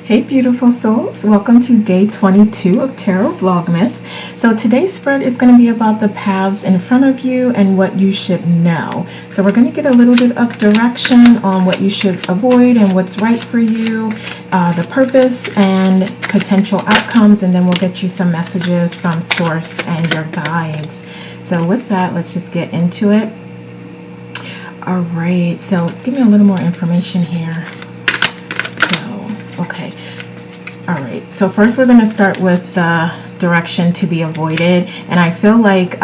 Hey beautiful souls, welcome to day 22 of Tarot Vlogmas. So today's spread is going to be about the paths in front of you and what you should know. So we're going to get a little bit of direction on what you should avoid and what's right for you, the purpose and potential outcomes, and then we'll get you some messages from source and your guides. So with that, let's just get into it. All right, so give me a little more information here. Okay. All right. So first we're going to start with the direction to be avoided. And I feel like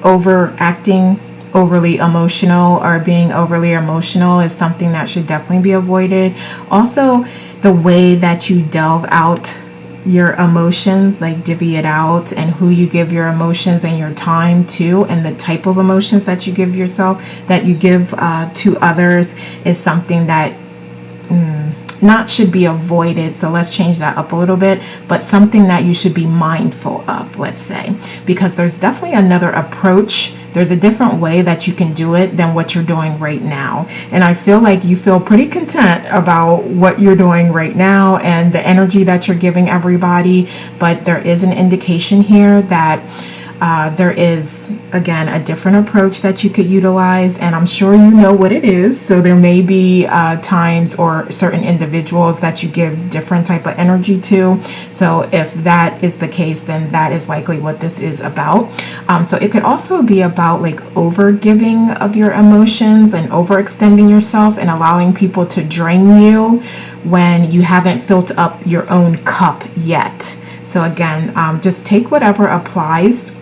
overacting overly emotional or being overly emotional is something that should definitely be avoided. Also, the way that you delve out your emotions, like divvy it out, and who you give your emotions and your time to, and the type of emotions that you give yourself, that you give to others, is something that not should be avoided. So let's change that up a little bit, but something that you should be mindful of, let's say, because there's definitely another approach. There's a different way that you can do it than what you're doing right now. And I feel like you feel pretty content about what you're doing right now and the energy that you're giving everybody. But there is an indication here that there is, again, a different approach that you could utilize, and I'm sure you know what it is. So there may be times or certain individuals that you give different type of energy to. So if that is the case, then that is likely what this is about. So it could also be about like over giving of your emotions and overextending yourself and allowing people to drain you when you haven't filled up your own cup yet. So again, just take whatever applies.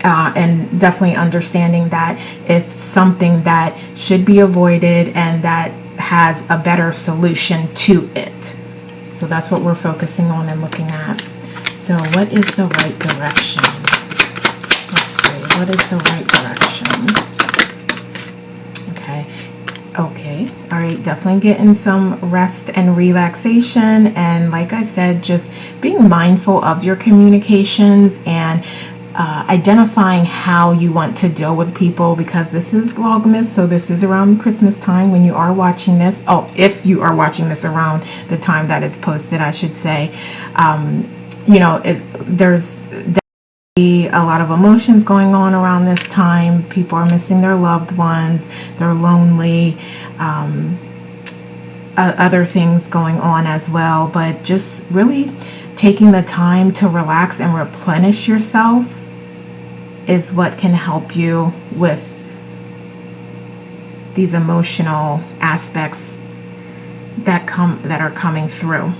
And definitely understanding that it's something that should be avoided and that has a better solution to it. So that's what we're focusing on and looking at. So what is the right direction? Let's see. What is the right direction? Okay. All right. Definitely getting some rest and relaxation. And like I said, just being mindful of your communications and identifying how you want to deal with people, because this is Vlogmas, so this is around Christmas time when you are watching this. Oh, if you are watching this around the time that it's posted, I should say. There's definitely a lot of emotions going on around this time. People are missing their loved ones. They're lonely. Other things going on as well, but just really taking the time to relax and replenish yourself is what can help you with these emotional aspects that are coming through.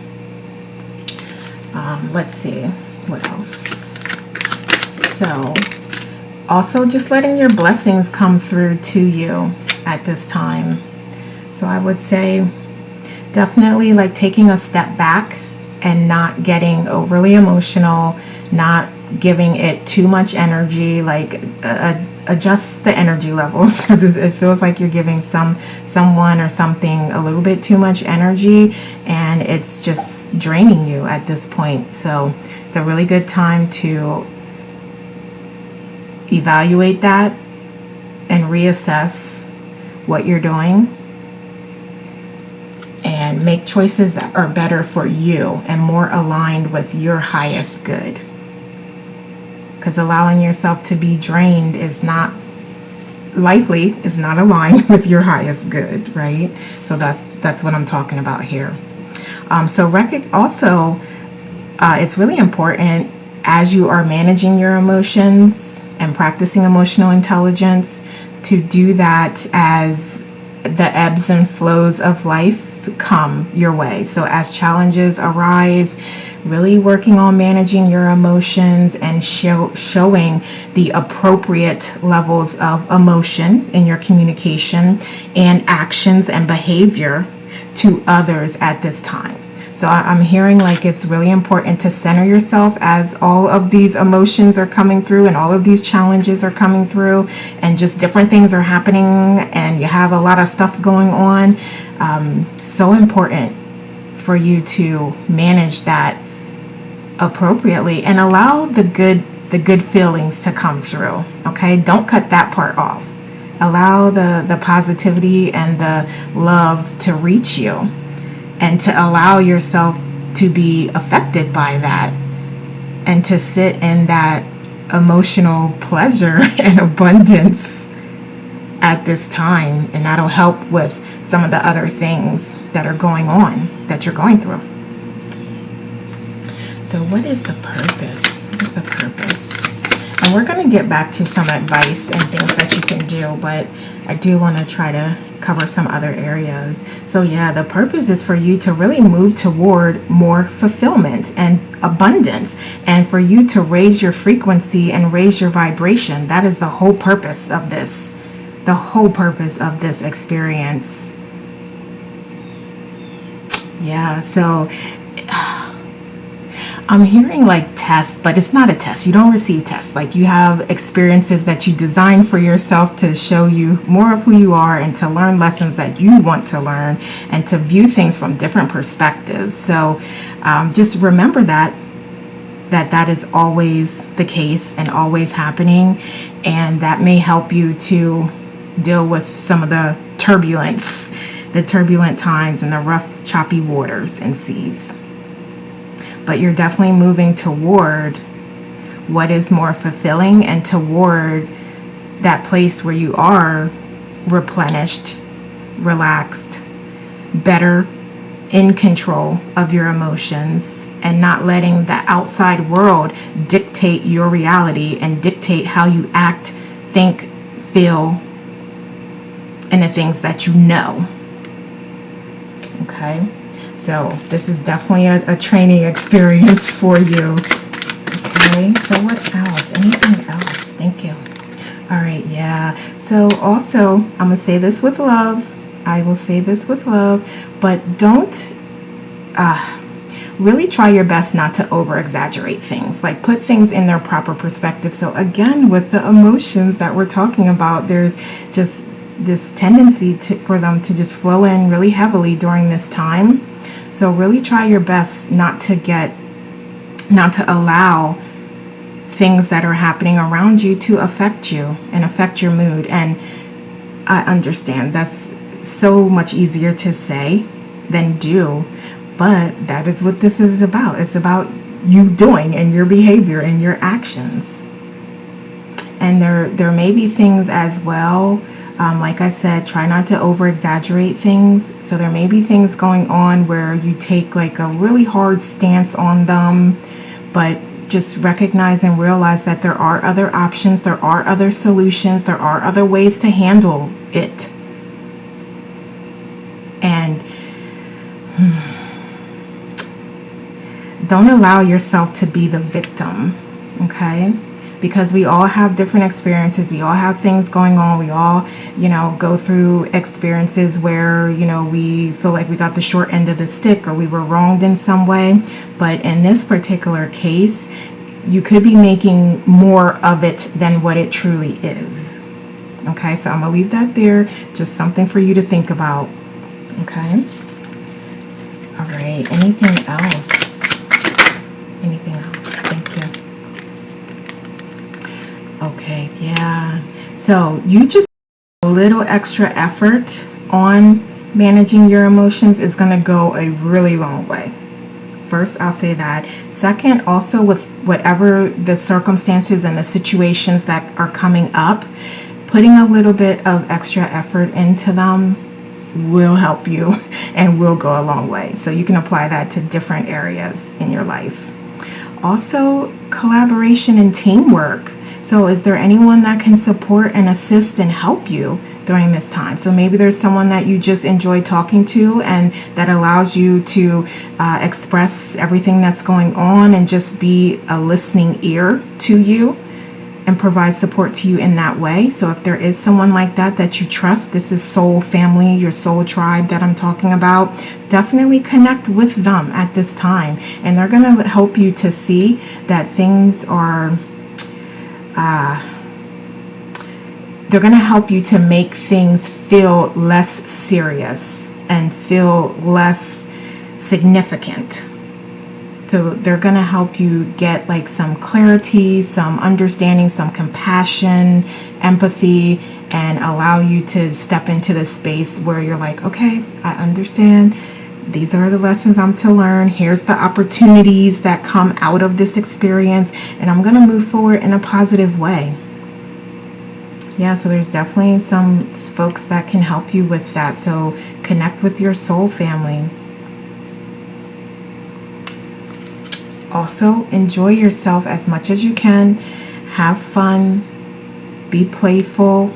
Let's see what else. So also just letting your blessings come through to you at this time. So I would say definitely like taking a step back and not getting overly emotional, not giving it too much energy, like adjust the energy levels, because it feels like you're giving someone or something a little bit too much energy and it's just draining you at this point. So it's a really good time to evaluate that and reassess what you're doing and make choices that are better for you and more aligned with your highest good. Because allowing yourself to be drained is not aligned with your highest good, right? So that's what I'm talking about here. Also, it's really important as you are managing your emotions and practicing emotional intelligence to do that as the ebbs and flows of life come your way. So as challenges arise, really working on managing your emotions and showing the appropriate levels of emotion in your communication and actions and behavior to others at this time. So I'm hearing like it's really important to center yourself as all of these emotions are coming through and all of these challenges are coming through and just different things are happening and you have a lot of stuff going on. So important for you to manage that appropriately and allow the good feelings to come through. Okay, don't cut that part off. Allow the positivity and the love to reach you and to allow yourself to be affected by that, and to sit in that emotional pleasure and abundance at this time. And that'll help with some of the other things that are going on, that you're going through. So what is the purpose? What is the purpose? And we're going to get back to some advice and things that you can do, but I do want to try to cover some other areas. So yeah, the purpose is for you to really move toward more fulfillment and abundance, and for you to raise your frequency and raise your vibration. That is the whole purpose of this. The whole purpose of this experience. Yeah, so I'm hearing like tests, but it's not a test. You don't receive tests. Like, you have experiences that you design for yourself to show you more of who you are, and to learn lessons that you want to learn, and to view things from different perspectives. So just remember that is always the case and always happening. And that may help you to deal with some of the turbulent times and the rough, choppy waters and seas. But you're definitely moving toward what is more fulfilling, and toward that place where you are replenished, relaxed, better in control of your emotions, and not letting the outside world dictate your reality and dictate how you act, think, feel, and the things that you know. Okay, so this is definitely a training experience for you. Okay, so what else? Anything else? Thank you. All right, yeah. So also, I'm going to say this with love. I will say this with love, but don't really try your best not to over exaggerate things. Like, put things in their proper perspective. So again, with the emotions that we're talking about, there's just this tendency for them to just flow in really heavily during this time. So really try your best not to allow things that are happening around you to affect you and affect your mood. And I understand that's so much easier to say than do, but that is what this is about. It's about you doing, and your behavior and your actions. And there may be things as well. Like I said, try not to over exaggerate things. So there may be things going on where you take like a really hard stance on them, but just recognize and realize that there are other options, there are other solutions, there are other ways to handle it. And don't allow yourself to be the victim, okay? Because we all have different experiences. We all have things going on. We all, go through experiences where, we feel like we got the short end of the stick, or we were wronged in some way. But in this particular case, you could be making more of it than what it truly is. Okay, so I'm going to leave that there. Just something for you to think about. Okay. All right. Anything else? Anything else? Thank you. Okay, yeah. So you just a little extra effort on managing your emotions is going to go a really long way. First, I'll say that. Second, also with whatever the circumstances and the situations that are coming up, putting a little bit of extra effort into them will help you and will go a long way. So you can apply that to different areas in your life. Also, collaboration and teamwork. So is there anyone that can support and assist and help you during this time? So maybe there's someone that you just enjoy talking to, and that allows you to express everything that's going on and just be a listening ear to you and provide support to you in that way. So if there is someone like that you trust, this is soul family, your soul tribe that I'm talking about, definitely connect with them at this time. And they're going to help you to see that things are they're going to help you to make things feel less serious and feel less significant. So they're going to help you get like some clarity, some understanding, some compassion, empathy, and allow you to step into the space where you're like, okay, I understand. These are the lessons I'm to learn. Here's the opportunities that come out of this experience, and I'm going to move forward in a positive way. Yeah, so there's definitely some folks that can help you with that. So connect with your soul family. Also, enjoy yourself as much as you can. Have fun. Be playful.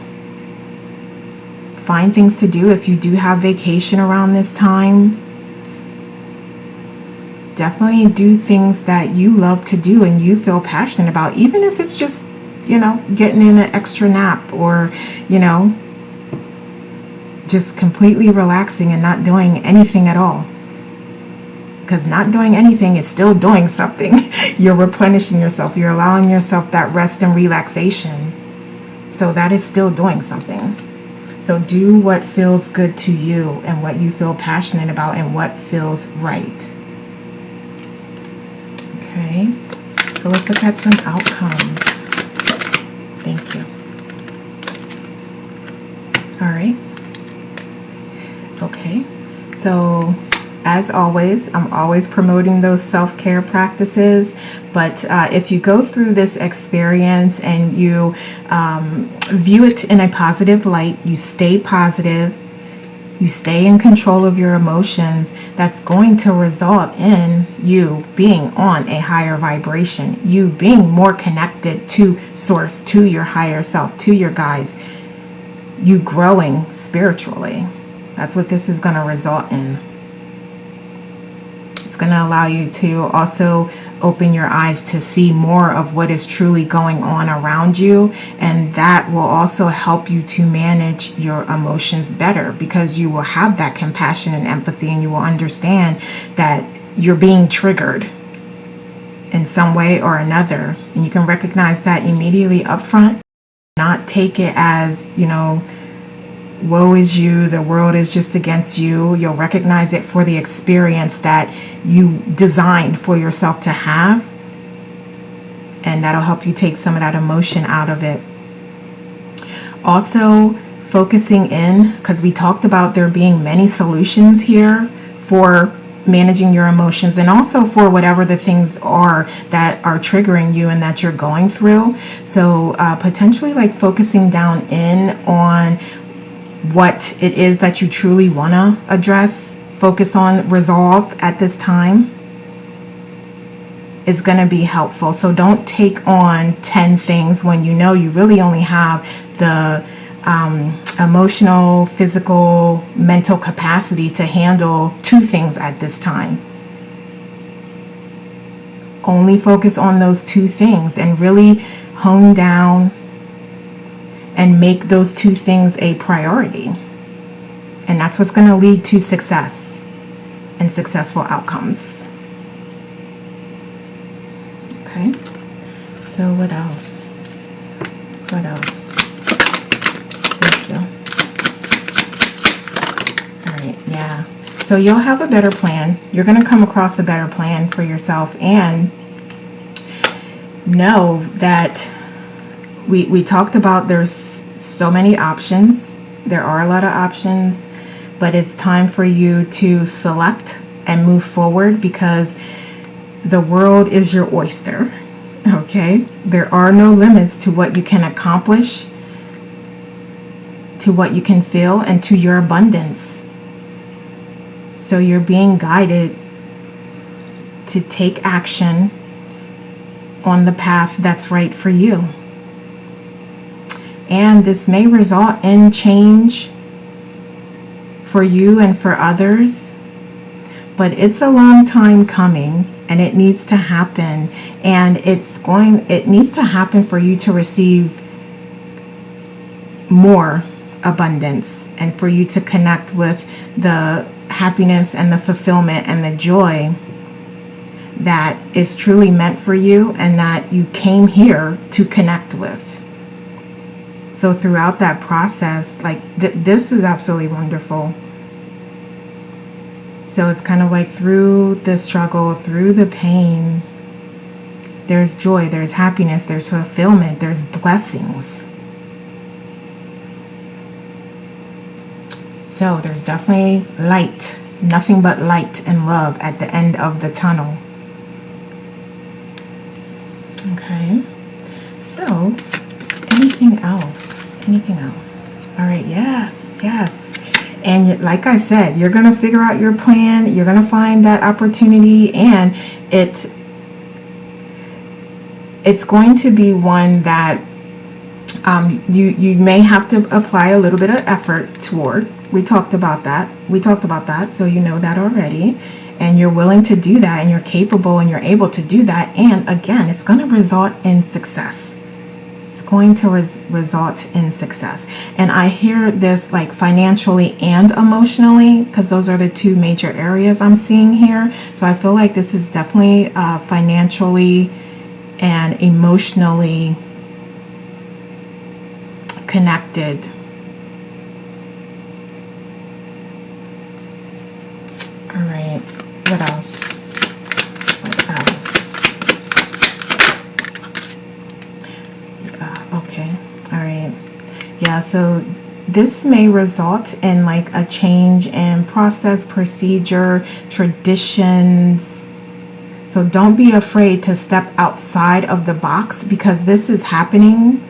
Find things to do if you do have vacation around this time. Definitely do things that you love to do and you feel passionate about, even if it's just, getting in an extra nap, or, just completely relaxing and not doing anything at all. Because not doing anything is still doing something. You're replenishing yourself. You're allowing yourself that rest and relaxation. So that is still doing something. So do what feels good to you and what you feel passionate about and what feels right. Okay, so let's look at some outcomes. Thank you. All right. Okay, so as always, I'm always promoting those self-care practices, but if you go through this experience and you view it in a positive light, you stay positive, you stay in control of your emotions, that's going to result in you being on a higher vibration, you being more connected to source, to your higher self, to your guides, you growing spiritually. That's what this is going to result in. It's going to allow you to also open your eyes to see more of what is truly going on around you, and that will also help you to manage your emotions better, because you will have that compassion and empathy, and you will understand that you're being triggered in some way or another, and you can recognize that immediately up front, not take it as, woe is you, the world is just against you. You'll recognize it for the experience that you designed for yourself to have, and that'll help you take some of that emotion out of it. Also, focusing in, because we talked about there being many solutions here for managing your emotions, and also for whatever the things are that are triggering you and that you're going through. So potentially like focusing down in on what it is that you truly want to address, focus on, resolve at this time is going to be helpful. So don't take on 10 things when you know you really only have the emotional, physical, mental capacity to handle 2 things at this time. Only focus on those 2 things and really hone down and make those 2 things a priority. And that's what's going to lead to success and successful outcomes. Okay. So what else? What else? Thank you. All right. Yeah. So you'll have a better plan. You're going to come across a better plan for yourself, and know that we talked about there's so many options. There are a lot of options, but it's time for you to select and move forward, because the world is your oyster. Okay? There are no limits to what you can accomplish, to what you can feel, and to your abundance. So you're being guided to take action on the path that's right for you. And this may result in change for you and for others, but it's a long time coming, and it needs to happen. And it needs to happen for you to receive more abundance, and for you to connect with the happiness and the fulfillment and the joy that is truly meant for you and that you came here to connect with. So throughout that process, like this is absolutely wonderful. So it's kind of like through the struggle, through the pain, there's joy, there's happiness, there's fulfillment, there's blessings. So there's definitely light Nothing but light and love at the end of the tunnel. Okay. So, anything else? Anything else? All right. Yes. Yes. And like I said, you're going to figure out your plan. You're going to find that opportunity, and it's going to be one that you may have to apply a little bit of effort toward. We talked about that. So you know that already. And you're willing to do that, and you're capable, and you're able to do that. And again, it's going to result in success. It's going to result in success. And I hear this like financially and emotionally, because those are the two major areas I'm seeing here. So I feel like this is definitely financially and emotionally connected. All right. What else? Okay. All right. Yeah, so this may result in like a change in process, procedure, traditions. So don't be afraid to step outside of the box, because this is happening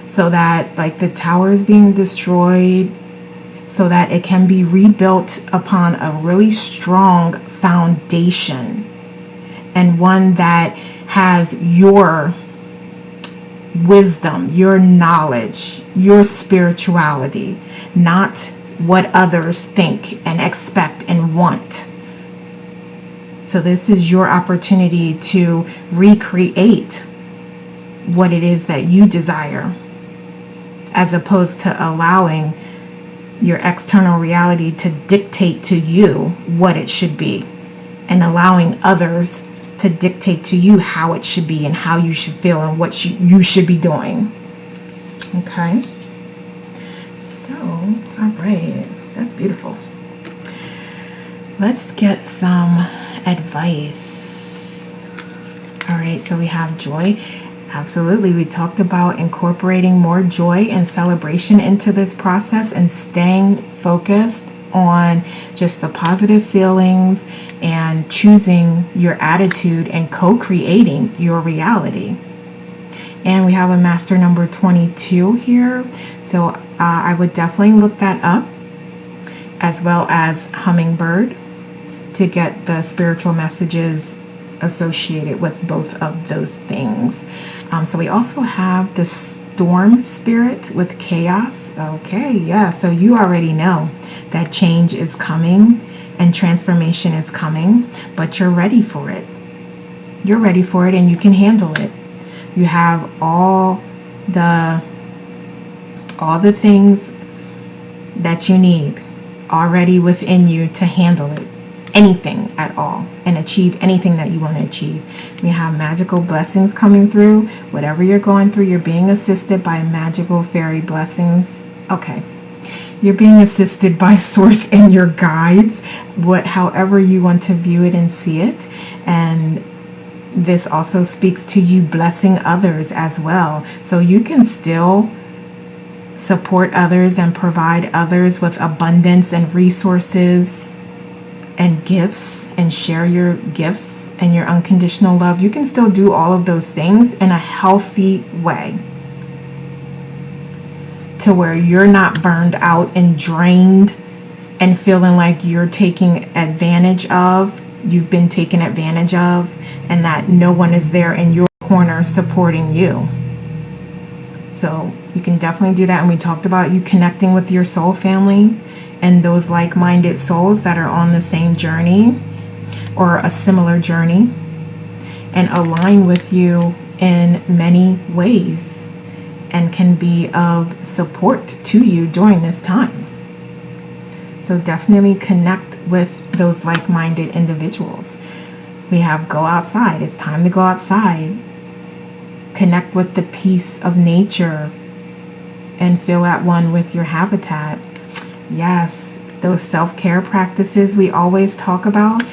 so that like the tower is being destroyed, so that it can be rebuilt upon a really strong foundation, and one that has your wisdom, your knowledge, your spirituality, not what others think and expect and want. So this is your opportunity to recreate what it is that you desire, as opposed to allowing your external reality to dictate to you what it should be, and allowing others to dictate to you how it should be and how you should feel and what you should be doing. Okay. So, all right. That's beautiful. Let's get some advice. All right. So we have joy. Absolutely. We talked about incorporating more joy and celebration into this process, and staying focused on just the positive feelings and choosing your attitude and co-creating your reality. And we have a master number 22 here. So I would definitely look that up, as well as hummingbird, to get the spiritual messages associated with both of those things. So we also have the storm spirit with chaos. Okay, yeah, so you already know that change is coming and transformation is coming, but you're ready for it. You're ready for it, and you can handle it. You have all the things that you need already within you to handle it, anything at all, and achieve anything that you want to achieve. We have magical blessings coming through. Whatever you're going through, you're being assisted by magical fairy blessings. Okay. You're being assisted by source and your guides, however you want to view it and see it. And this also speaks to you blessing others as well. So you can still support others and provide others with abundance and resources and gifts, and share your gifts and your unconditional love. You can still do all of those things in a healthy way, to where you're not burned out and drained and feeling like you're taking advantage of, you've been taken advantage of, and that no one is there in your corner supporting you. So you can definitely do that. And we talked about you connecting with your soul family and those like-minded souls that are on the same journey or a similar journey, and align with you in many ways, and can be of support to you during this time. So definitely connect with those like-minded individuals. We have go outside. It's time to go outside. Connect with the peace of nature and feel at one with your habitat. Yes, those self-care practices we always talk about,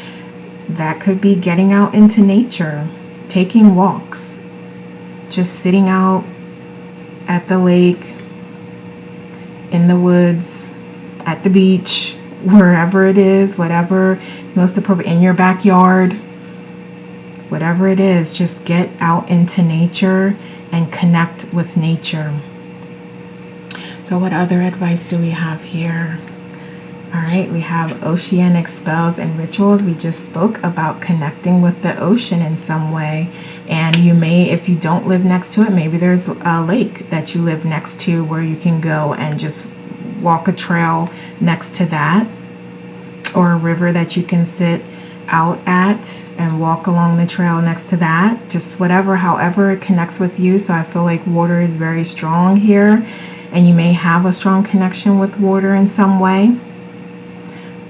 that could be getting out into nature, taking walks, just sitting out at the lake, in the woods, at the beach, wherever it is, whatever most appropriate, in your backyard, whatever it is, just get out into nature and connect with nature. So what other advice do we have here? All right, we have oceanic spells and rituals. We just spoke about connecting with the ocean in some way. And you may, if you don't live next to it, maybe there's a lake that you live next to where you can go and just walk a trail next to that, or a river that you can sit out at and walk along the trail next to that. Just whatever, however it connects with you. So I feel like water is very strong here, and you may have a strong connection with water in some way,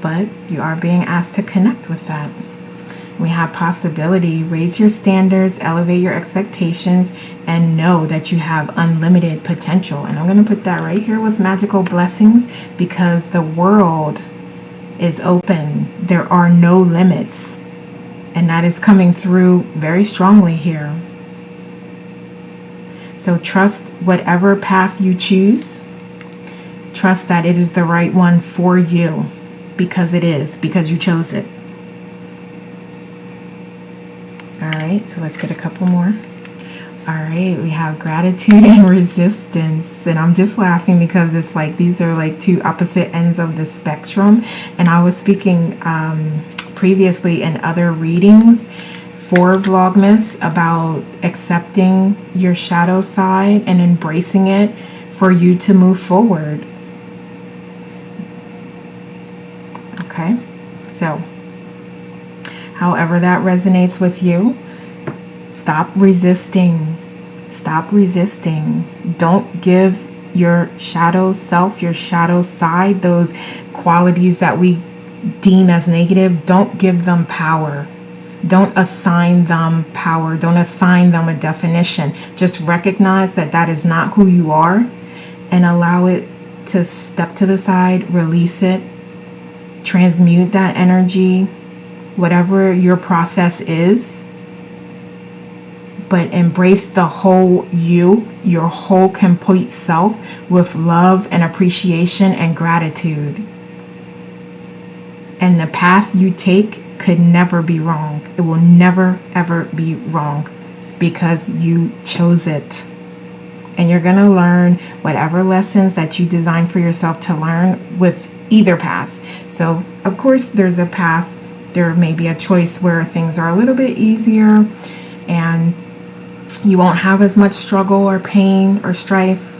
but you are being asked to connect with that. We have possibility. Raise your standards, elevate your expectations, and know that you have unlimited potential. And I'm going to put that right here with magical blessings, because the world is open. There are no limits. And that is coming through very strongly here. So trust whatever path you choose. Trust that it is the right one for you, because it is, because you chose it. All right, so let's get a couple more. All right, we have gratitude and resistance. And I'm just laughing because it's like these are like two opposite ends of the spectrum. And I was speaking previously in other readings for Vlogmas about accepting your shadow side and embracing it for you to move forward. Okay, so however that resonates with you, stop resisting. Stop resisting. Don't give your shadow self, your shadow side, those qualities that we deem as negative, don't give them power. Don't assign them power. Don't assign them a definition. Just recognize that that is not who you are, and allow it to step to the side, release it, transmute that energy, whatever your process is. But embrace the whole you, your whole complete self, with love and appreciation and gratitude. And the path you take could never be wrong. It will never, ever be wrong, because you chose it. And you're going to learn whatever lessons that you design for yourself to learn with either path. So, of course, there's a path. There may be a choice where things are a little bit easier and you won't have as much struggle or pain or strife.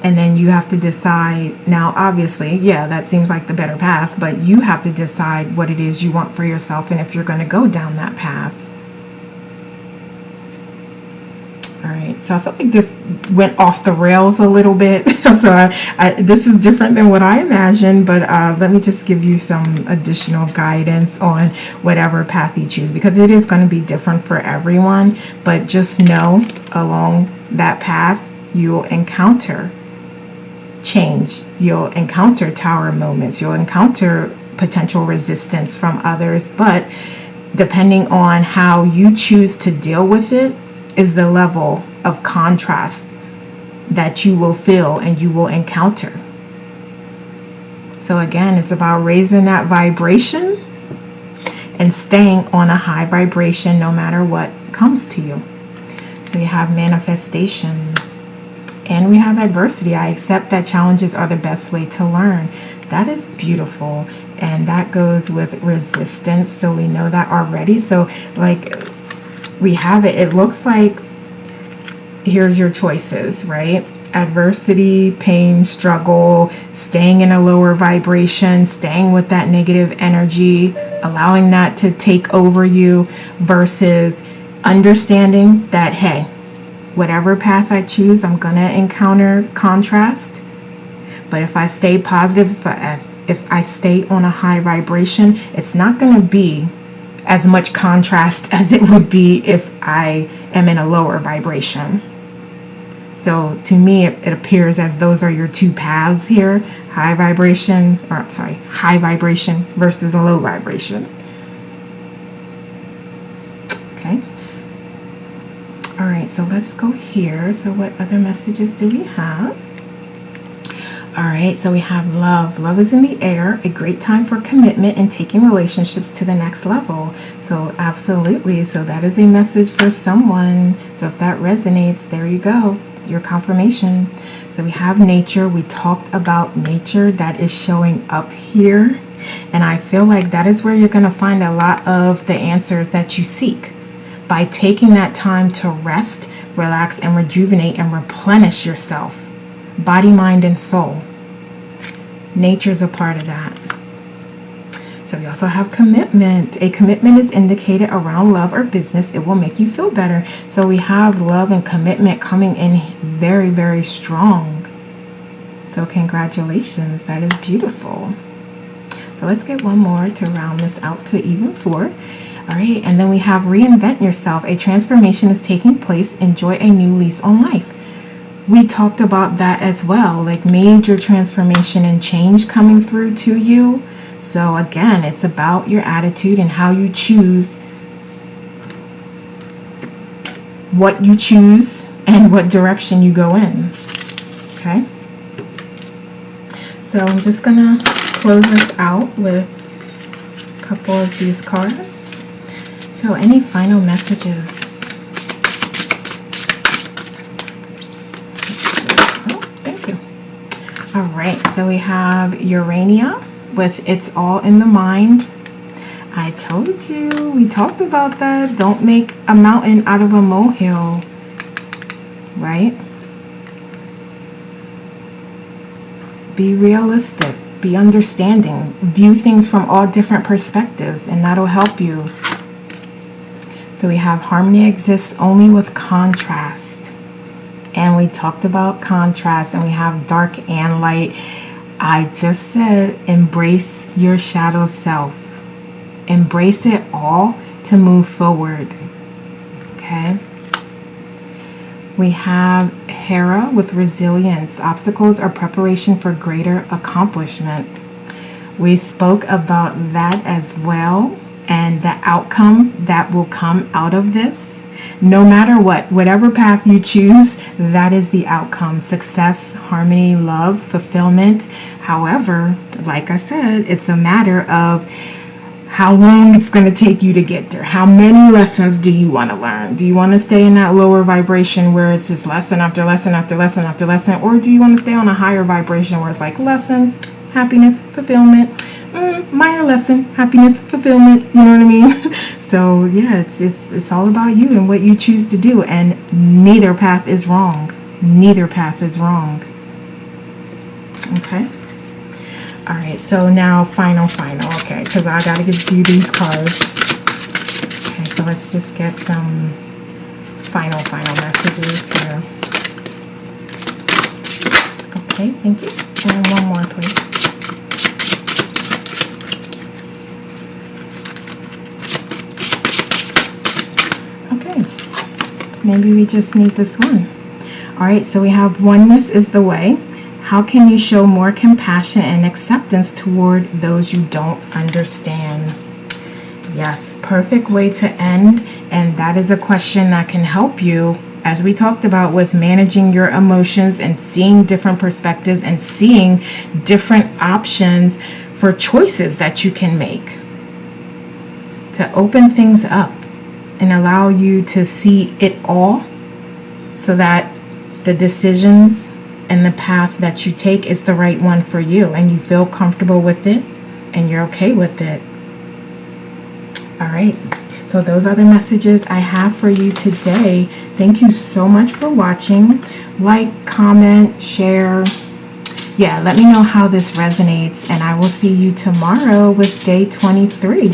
And then you have to decide. Now, obviously, yeah, that seems like the better path, but you have to decide what it is you want for yourself and if you're going to go down that path. All right, so I feel like this went off the rails a little bit. So this is different than what I imagined, but let me just give you some additional guidance on whatever path you choose, because it is going to be different for everyone. But just know along that path, you'll encounter change. You'll encounter tower moments. You'll encounter potential resistance from others. But depending on how you choose to deal with it is the level of contrast that you will feel and you will encounter. So again, it's about raising that vibration and staying on a high vibration no matter what comes to you. So you have manifestation. And we have adversity. I accept that challenges are the best way to learn. That is beautiful. And that goes with resistance. So we know that already. So like we have it. It looks like here's your choices, right? Adversity, pain, struggle, staying in a lower vibration, staying with that negative energy, allowing that to take over you, versus understanding that, hey, whatever path I choose, I'm going to encounter contrast. But if I stay positive, if I stay on a high vibration, it's not going to be as much contrast as it would be if I am in a lower vibration. So to me, it appears as those are your two paths here. High vibration versus a low vibration. Okay. All right, so let's go here. So what other messages do we have? All right, so we have love. Love is in the air, a great time for commitment and taking relationships to the next level. So absolutely, so that is a message for someone. So if that resonates, there you go, your confirmation. So we have nature. We talked about nature that is showing up here. And I feel like that is where you're going to find a lot of the answers that you seek. By taking that time to rest, relax, and rejuvenate and replenish yourself. Body, mind, and soul. Nature's a part of that. So we also have commitment. A commitment is indicated around love or business. It will make you feel better. So we have love and commitment coming in very, very strong. So congratulations. That is beautiful. So let's get one more to round this out to even 4. All right, and then we have reinvent yourself. A transformation is taking place. Enjoy a new lease on life. We talked about that as well, like major transformation and change coming through to you. So again, it's about your attitude and how you choose what you choose and what direction you go in. Okay. So I'm just gonna close this out with a couple of these cards. So any final messages? All right, so we have Urania with It's All in the Mind. I told you, we talked about that. Don't make a mountain out of a molehill, right? Be realistic, be understanding, view things from all different perspectives, and that'll help you. So we have harmony exists only with contrast. And we talked about contrast, and we have dark and light. I just said embrace your shadow self. Embrace it all to move forward. Okay. We have Hera with resilience. Obstacles are preparation for greater accomplishment. We spoke about that as well, and the outcome that will come out of this. No matter what, whatever path you choose, that is the outcome. Success, harmony, love, fulfillment. However, like I said, it's a matter of how long it's going to take you to get there. How many lessons do you want to learn? Do you want to stay in that lower vibration where it's just lesson after lesson after lesson after lesson? Or do you want to stay on a higher vibration where it's like lesson, happiness, fulfillment, minor lesson, happiness, fulfillment, you know what I mean? So yeah, it's all about you and what you choose to do, and neither path is wrong. Neither path is wrong. Okay. All right, so now final, okay, because I gotta do these cards. Okay, so let's just get some final messages here. Okay, thank you. And one more, please. Maybe we just need this one. All right, so we have oneness is the way. How can you show more compassion and acceptance toward those you don't understand? Yes, perfect way to end. And that is a question that can help you, as we talked about, with managing your emotions and seeing different perspectives and seeing different options for choices that you can make to open things up and allow you to see it all, so that the decisions and the path that you take is the right one for you, and you feel comfortable with it and you're okay with it. All right, so those are the messages I have for you today. Thank you so much for watching. Like, comment, share. Yeah, let me know how this resonates, and I will see you tomorrow with day 23.